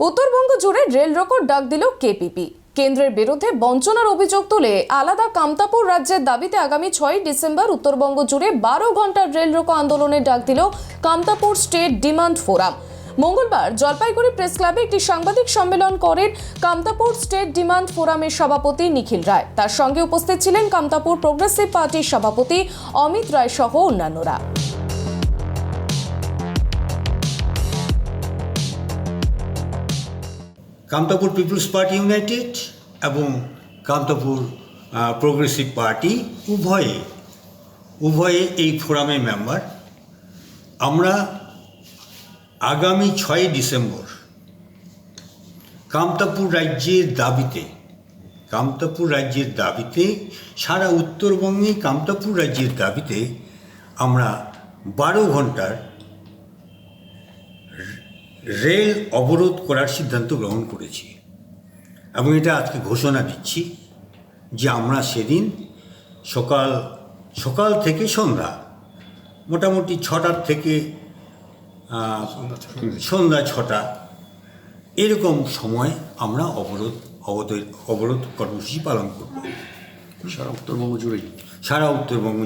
উত্তরবঙ্গ জুড়ে রেল রোকোর ডাক দিল কেপিপি। কেন্দ্রের বিরুদ্ধে বঞ্চনার অভিযোগ তুলে আলাদা কামতাপুর রাজ্যের দাবিতে আগামী 6 ডিসেম্বর উত্তরবঙ্গ জুড়ে 12 ঘন্টার রেল রোকো আন্দোলনের ডাক দিল কামতাপুর স্টেট ডিমান্ড ফোরাম। মঙ্গলবার জলপাইগুড়ি প্রেস ক্লাবে একটি সাংবাদিক সম্মেলন করেন কামতাপুর স্টেট ডিমান্ড ফোরামের সভাপতি নিখিল রায়। তার সঙ্গে উপস্থিত ছিলেন কামতাপুর প্রোগ্রেসিভ পার্টির সভাপতি অমিত রায় সহ অন্যান্যরা। কামতাপুর পিপলস পার্টি ইউনাইটেড এবং কামতাপুর প্রোগ্রেসিভ পার্টি উভয়ে এই ফোরামের মেম্বার। আমরা আগামী 6 ডিসেম্বর কামতাপুর রাজ্যের দাবিতে সারা উত্তরবঙ্গে কামতাপুর রাজ্যের দাবিতে আমরা 12 ঘন্টার রেল অবরোধ করার সিদ্ধান্ত গ্রহণ করেছি এবং এটা আজকে ঘোষণা দিচ্ছি যে আমরা সেদিন সকাল থেকে সন্ধ্যা মোটামুটি 6টার থেকে সন্ধ্যা 6টা এরকম সময় আমরা অবরোধ কর্মসূচি পালন করব সারা উত্তরবঙ্গ জুড়েই। সারা উত্তরবঙ্গ